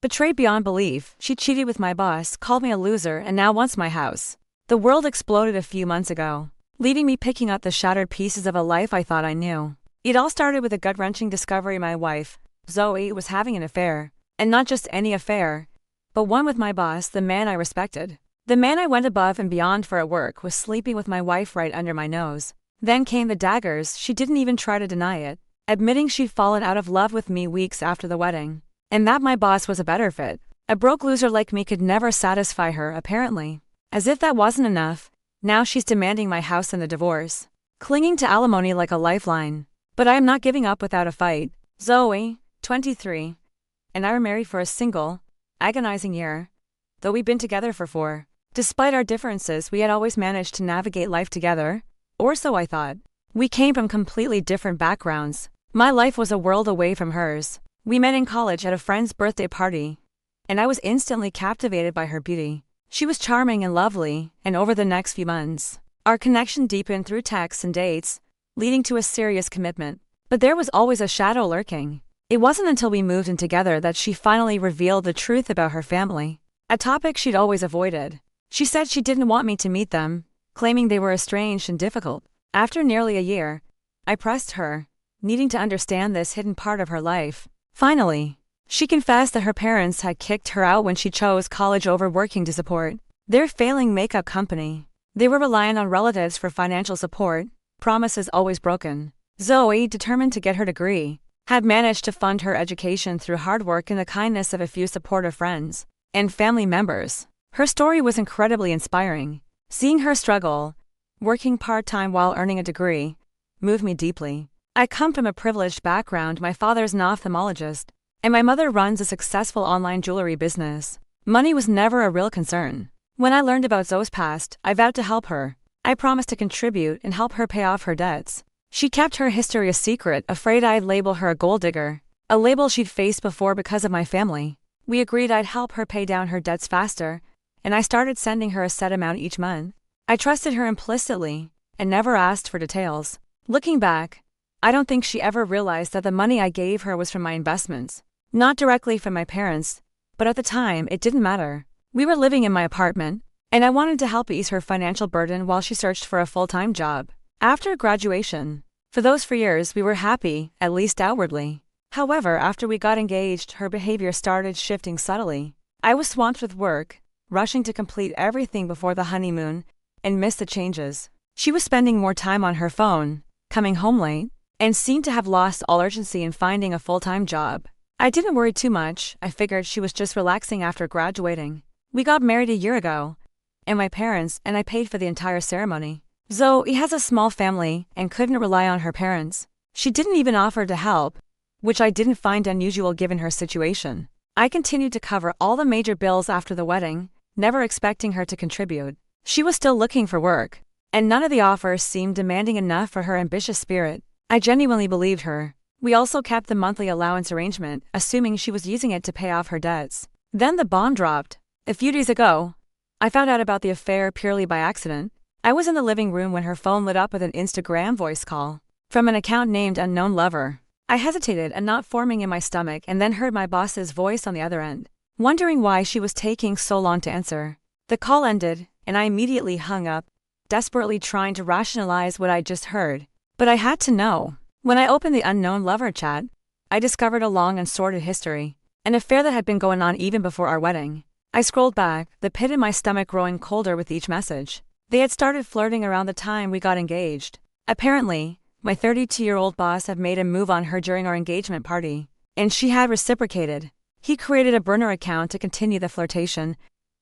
Betrayed beyond belief, she cheated with my boss, called me a loser, and now wants my house. The world exploded a few months ago, leaving me picking up the shattered pieces of a life I thought I knew. It all started with a gut-wrenching discovery: my wife, Zoe, was having an affair. And not just any affair, but one with my boss, the man I respected. The man I went above and beyond for at work was sleeping with my wife right under my nose. Then came the daggers. She didn't even try to deny it, admitting she'd fallen out of love with me weeks after the wedding, and that my boss was a better fit. A broke loser like me could never satisfy her, apparently. As if that wasn't enough, now she's demanding my house and a divorce, clinging to alimony like a lifeline. But I am not giving up without a fight. Zoe, 23, and I were married for a single, agonizing year, though we'd been together for 4. Despite our differences, we had always managed to navigate life together, or so I thought. We came from completely different backgrounds. My life was a world away from hers. We met in college at a friend's birthday party, and I was instantly captivated by her beauty. She was charming and lovely, and over the next few months, our connection deepened through texts and dates, leading to a serious commitment. But there was always a shadow lurking. It wasn't until we moved in together that she finally revealed the truth about her family, a topic she'd always avoided. She said she didn't want me to meet them, claiming they were estranged and difficult. After nearly a year, I pressed her, needing to understand this hidden part of her life. Finally, she confessed that her parents had kicked her out when she chose college over working to support their failing makeup company. They were relying on relatives for financial support, promises always broken. Zoe, determined to get her degree, had managed to fund her education through hard work and the kindness of a few supportive friends and family members. Her story was incredibly inspiring. Seeing her struggle, working part-time while earning a degree, moved me deeply. I come from a privileged background. My father's an ophthalmologist, and my mother runs a successful online jewelry business. Money was never a real concern. When I learned about Zoe's past, I vowed to help her. I promised to contribute and help her pay off her debts. She kept her history a secret, afraid I'd label her a gold digger, a label she'd faced before because of my family. We agreed I'd help her pay down her debts faster, and I started sending her a set amount each month. I trusted her implicitly and never asked for details. Looking back, I don't think she ever realized that the money I gave her was from my investments, not directly from my parents, but at the time it didn't matter. We were living in my apartment, and I wanted to help ease her financial burden while she searched for a full-time job. After graduation, for those 4 years we were happy, at least outwardly. However, after we got engaged, her behavior started shifting subtly. I was swamped with work, rushing to complete everything before the honeymoon, and missed the changes. She was spending more time on her phone, coming home late, and seemed to have lost all urgency in finding a full-time job. I didn't worry too much. I figured she was just relaxing after graduating. We got married a year ago, and my parents and I paid for the entire ceremony. Zoe has a small family and couldn't rely on her parents. She didn't even offer to help, which I didn't find unusual given her situation. I continued to cover all the major bills after the wedding, never expecting her to contribute. She was still looking for work, and none of the offers seemed demanding enough for her ambitious spirit. I genuinely believed her. We also kept the monthly allowance arrangement, assuming she was using it to pay off her debts. Then the bomb dropped. A few days ago, I found out about the affair purely by accident. I was in the living room when her phone lit up with an Instagram voice call from an account named Unknown Lover. I hesitated, a knot forming in my stomach, and then heard my boss's voice on the other end, wondering why she was taking so long to answer. The call ended, and I immediately hung up, desperately trying to rationalize what I'd just heard. But I had to know. When I opened the Unknown Lover chat, I discovered a long and sordid history, an affair that had been going on even before our wedding. I scrolled back, the pit in my stomach growing colder with each message. They had started flirting around the time we got engaged. Apparently, my 32-year-old boss had made a move on her during our engagement party, and she had reciprocated. He created a burner account to continue the flirtation,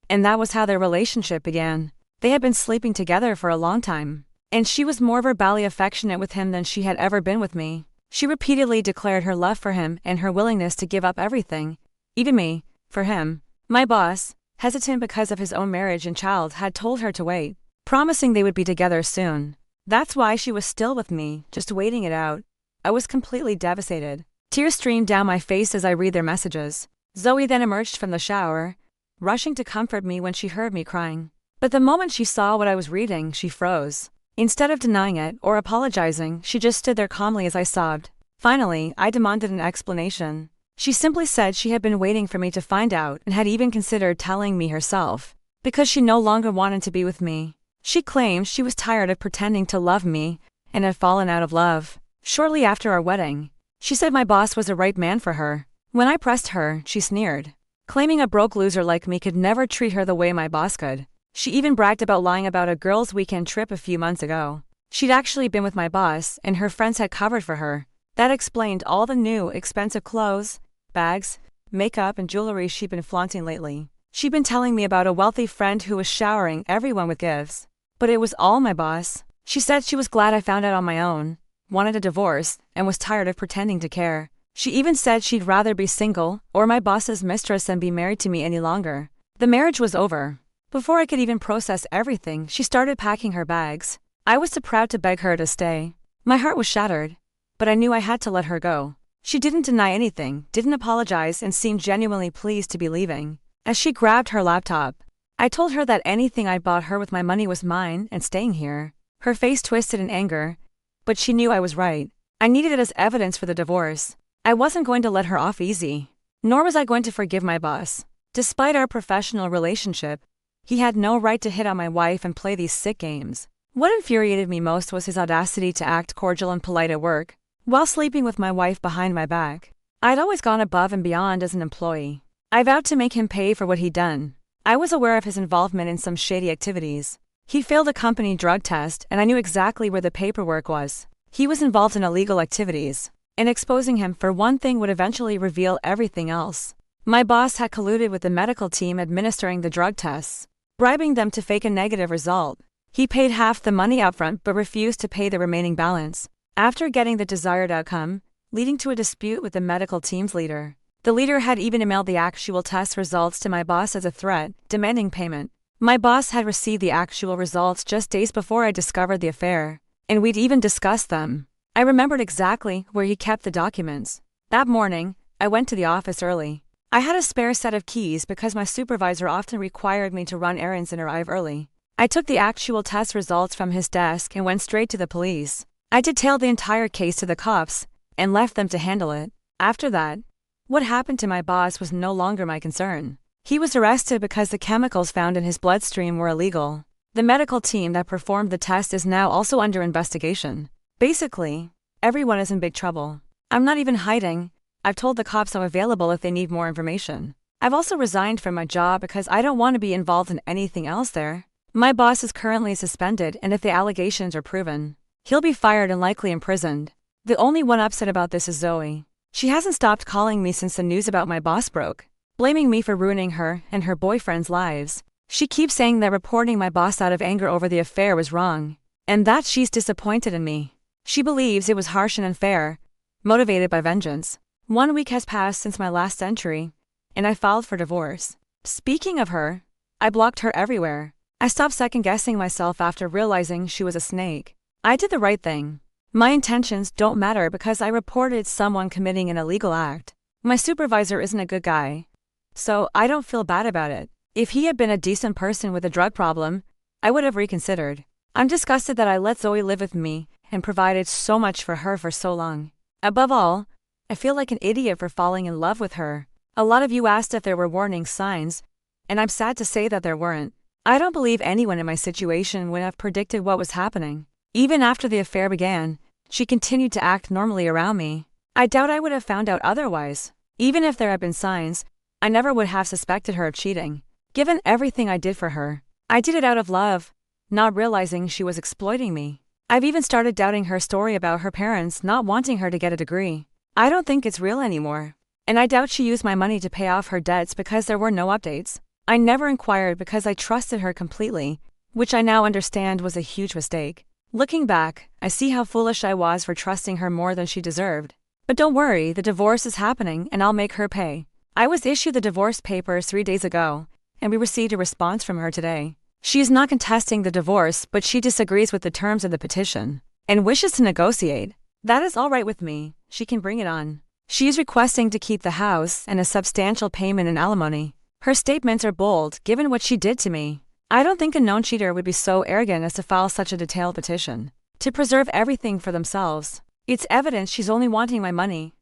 and that was how their relationship began. They had been sleeping together for a long time, and she was more verbally affectionate with him than she had ever been with me. She repeatedly declared her love for him and her willingness to give up everything, even me, for him. My boss, hesitant because of his own marriage and child, had told her to wait, promising they would be together soon. That's why she was still with me, just waiting it out. I was completely devastated. Tears streamed down my face as I read their messages. Zoe then emerged from the shower, rushing to comfort me when she heard me crying. But the moment she saw what I was reading, she froze. Instead of denying it or apologizing, she just stood there calmly as I sobbed. Finally, I demanded an explanation. She simply said she had been waiting for me to find out and had even considered telling me herself, because she no longer wanted to be with me. She claimed she was tired of pretending to love me and had fallen out of love. Shortly after our wedding, she said my boss was the right man for her. When I pressed her, she sneered, claiming a broke loser like me could never treat her the way my boss could. She even bragged about lying about a girls' weekend trip a few months ago. She'd actually been with my boss, and her friends had covered for her. That explained all the new, expensive clothes, bags, makeup, and jewelry she'd been flaunting lately. She'd been telling me about a wealthy friend who was showering everyone with gifts. But it was all my boss. She said she was glad I found out on my own, wanted a divorce, and was tired of pretending to care. She even said she'd rather be single or my boss's mistress than be married to me any longer. The marriage was over. Before I could even process everything, she started packing her bags. I was too proud to beg her to stay. My heart was shattered, but I knew I had to let her go. She didn't deny anything, didn't apologize, and seemed genuinely pleased to be leaving. As she grabbed her laptop, I told her that anything I bought her with my money was mine and staying here. Her face twisted in anger, but she knew I was right. I needed it as evidence for the divorce. I wasn't going to let her off easy, nor was I going to forgive my boss. Despite our professional relationship, he had no right to hit on my wife and play these sick games. What infuriated me most was his audacity to act cordial and polite at work, while sleeping with my wife behind my back. I'd always gone above and beyond as an employee. I vowed to make him pay for what he'd done. I was aware of his involvement in some shady activities. He failed a company drug test, and I knew exactly where the paperwork was. He was involved in illegal activities, and exposing him for one thing would eventually reveal everything else. My boss had colluded with the medical team administering the drug tests, bribing them to fake a negative result. He paid half the money upfront but refused to pay the remaining balance. After getting the desired outcome, leading to a dispute with the medical team's leader. The leader had even emailed the actual test results to my boss as a threat, demanding payment. My boss had received the actual results just days before I discovered the affair, and we'd even discussed them. I remembered exactly where he kept the documents. That morning, I went to the office early. I had a spare set of keys because my supervisor often required me to run errands and arrive early. I took the actual test results from his desk and went straight to the police. I detailed the entire case to the cops and left them to handle it. After that, what happened to my boss was no longer my concern. He was arrested because the chemicals found in his bloodstream were illegal. The medical team that performed the test is now also under investigation. Basically, everyone is in big trouble. I'm not even hiding. I've told the cops I'm available if they need more information. I've also resigned from my job because I don't want to be involved in anything else there. My boss is currently suspended, and if the allegations are proven, he'll be fired and likely imprisoned. The only one upset about this is Zoe. She hasn't stopped calling me since the news about my boss broke, blaming me for ruining her and her boyfriend's lives. She keeps saying that reporting my boss out of anger over the affair was wrong, and that she's disappointed in me. She believes it was harsh and unfair, motivated by vengeance. 1 week has passed since my last entry, and I filed for divorce. Speaking of her, I blocked her everywhere. I stopped second-guessing myself after realizing she was a snake. I did the right thing. My intentions don't matter because I reported someone committing an illegal act. My supervisor isn't a good guy, so I don't feel bad about it. If he had been a decent person with a drug problem, I would have reconsidered. I'm disgusted that I let Zoe live with me and provided so much for her for so long. Above all, I feel like an idiot for falling in love with her. A lot of you asked if there were warning signs, and I'm sad to say that there weren't. I don't believe anyone in my situation would have predicted what was happening. Even after the affair began, she continued to act normally around me. I doubt I would have found out otherwise. Even if there had been signs, I never would have suspected her of cheating. Given everything I did for her, I did it out of love, not realizing she was exploiting me. I've even started doubting her story about her parents not wanting her to get a degree. I don't think it's real anymore. And I doubt she used my money to pay off her debts because there were no updates. I never inquired because I trusted her completely, which I now understand was a huge mistake. Looking back, I see how foolish I was for trusting her more than she deserved. But don't worry, the divorce is happening and I'll make her pay. I was issued the divorce papers 3 days ago, and we received a response from her today. She is not contesting the divorce, but she disagrees with the terms of the petition and wishes to negotiate. That is all right with me. She can bring it on. She is requesting to keep the house and a substantial payment in alimony. Her statements are bold, given what she did to me. I don't think a known cheater would be so arrogant as to file such a detailed petition to preserve everything for themselves. It's evident she's only wanting my money.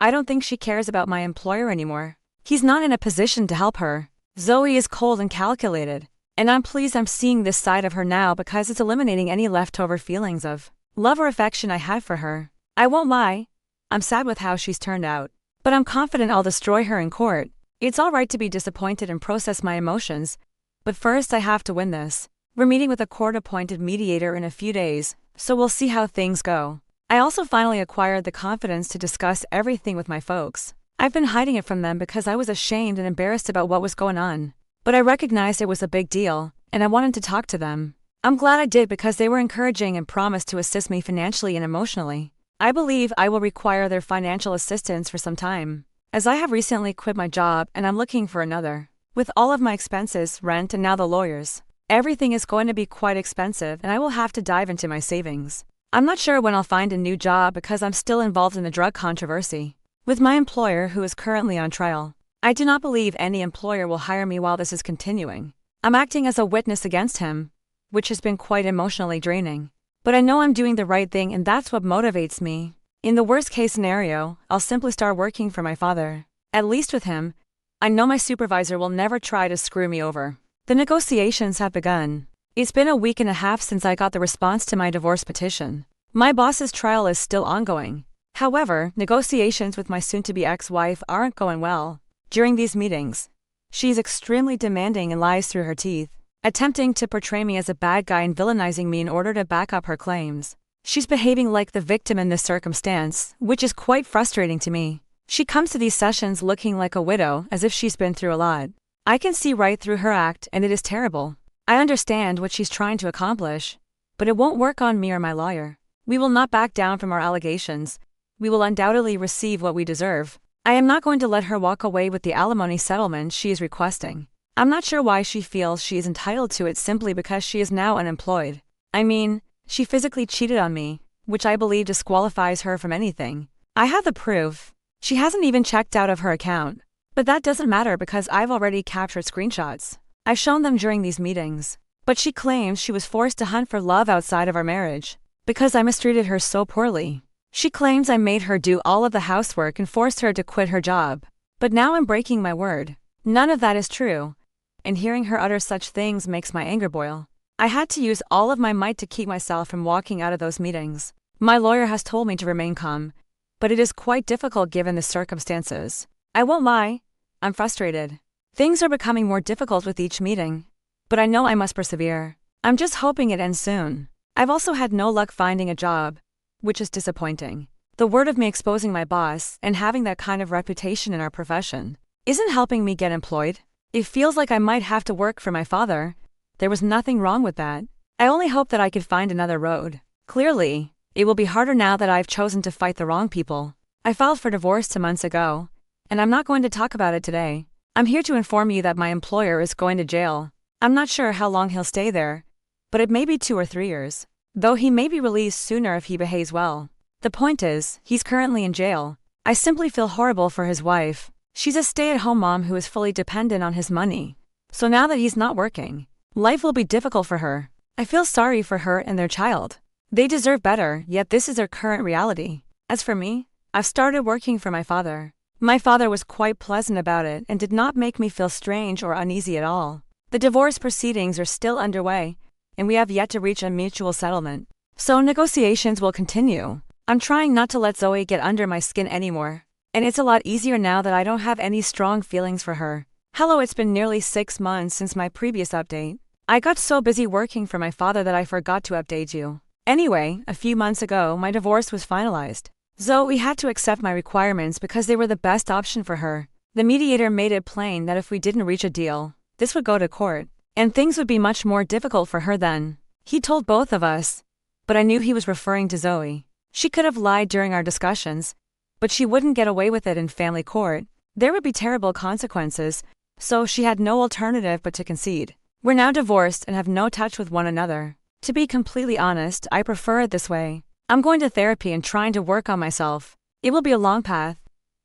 I don't think she cares about my employer anymore. He's not in a position to help her. Zoe is cold and calculated. And I'm pleased I'm seeing this side of her now because it's eliminating any leftover feelings of love or affection I had for her. I won't lie, I'm sad with how she's turned out. But I'm confident I'll destroy her in court. It's alright to be disappointed and process my emotions. But first I have to win this. We're meeting with a court-appointed mediator in a few days, so we'll see how things go. I also finally acquired the confidence to discuss everything with my folks. I've been hiding it from them because I was ashamed and embarrassed about what was going on. But I recognized it was a big deal, and I wanted to talk to them. I'm glad I did because they were encouraging and promised to assist me financially and emotionally. I believe I will require their financial assistance for some time, as I have recently quit my job and I'm looking for another. With all of my expenses, rent, and now the lawyers, everything is going to be quite expensive and I will have to dive into my savings. I'm not sure when I'll find a new job because I'm still involved in the drug controversy with my employer who is currently on trial. I do not believe any employer will hire me while this is continuing. I'm acting as a witness against him, which has been quite emotionally draining. But I know I'm doing the right thing and that's what motivates me. In the worst case scenario, I'll simply start working for my father. At least with him, I know my supervisor will never try to screw me over. The negotiations have begun. It's been a week and a half since I got the response to my divorce petition. My boss's trial is still ongoing. However, negotiations with my soon-to-be ex-wife aren't going well. During these meetings, she's extremely demanding and lies through her teeth, attempting to portray me as a bad guy and villainizing me in order to back up her claims. She's behaving like the victim in this circumstance, which is quite frustrating to me. She comes to these sessions looking like a widow, as if she's been through a lot. I can see right through her act, and it is terrible. I understand what she's trying to accomplish, but it won't work on me or my lawyer. We will not back down from our allegations. We will undoubtedly receive what we deserve. I am not going to let her walk away with the alimony settlement she is requesting. I'm not sure why she feels she is entitled to it simply because she is now unemployed. I mean, she physically cheated on me, which I believe disqualifies her from anything. I have the proof. She hasn't even checked out of her account. But that doesn't matter because I've already captured screenshots. I've shown them during these meetings. But she claims she was forced to hunt for love outside of our marriage because I mistreated her so poorly. She claims I made her do all of the housework and forced her to quit her job. But now I'm breaking my word. None of that is true. And hearing her utter such things makes my anger boil. I had to use all of my might to keep myself from walking out of those meetings. My lawyer has told me to remain calm, but it is quite difficult given the circumstances. I won't lie, I'm frustrated. Things are becoming more difficult with each meeting, but I know I must persevere. I'm just hoping it ends soon. I've also had no luck finding a job, which is disappointing. The word of me exposing my boss and having that kind of reputation in our profession isn't helping me get employed. It feels like I might have to work for my father. There was nothing wrong with that. I only hope that I could find another road. Clearly, it will be harder now that I've chosen to fight the wrong people. I filed for divorce 2 months ago, and I'm not going to talk about it today. I'm here to inform you that my employer is going to jail. I'm not sure how long he'll stay there, but it may be 2 or 3 years. Though he may be released sooner if he behaves well. The point is, he's currently in jail. I simply feel horrible for his wife. She's a stay-at-home mom who is fully dependent on his money. So now that he's not working, life will be difficult for her. I feel sorry for her and their child. They deserve better, yet this is their current reality. As for me, I've started working for my father. My father was quite pleasant about it and did not make me feel strange or uneasy at all. The divorce proceedings are still underway, and we have yet to reach a mutual settlement. So negotiations will continue. I'm trying not to let Zoe get under my skin anymore. And it's a lot easier now that I don't have any strong feelings for her. Hello, it's been nearly 6 months since my previous update. I got so busy working for my father that I forgot to update you. Anyway, a few months ago, my divorce was finalized. Zoe had to accept my requirements because they were the best option for her. The mediator made it plain that if we didn't reach a deal, this would go to court. And things would be much more difficult for her then. He told both of us, but I knew he was referring to Zoe. She could have lied during our discussions, but she wouldn't get away with it in family court. There would be terrible consequences, so she had no alternative but to concede. We're now divorced and have no touch with one another. To be completely honest, I prefer it this way. I'm going to therapy and trying to work on myself. It will be a long path,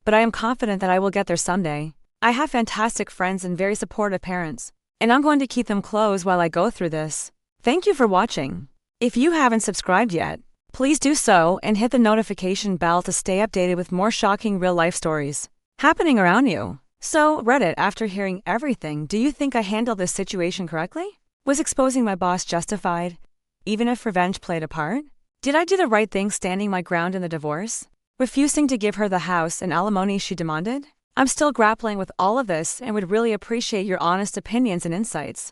but I am confident that I will get there someday. I have fantastic friends and very supportive parents, and I'm going to keep them close while I go through this. Thank you for watching. If you haven't subscribed yet, Please do so and hit the notification bell to stay updated with more shocking real-life stories happening around you. So, Reddit, after hearing everything, do you think I handled this situation correctly? Was exposing my boss justified, even if revenge played a part? Did I do the right thing standing my ground in the divorce, refusing to give her the house and alimony she demanded? I'm still grappling with all of this and would really appreciate your honest opinions and insights.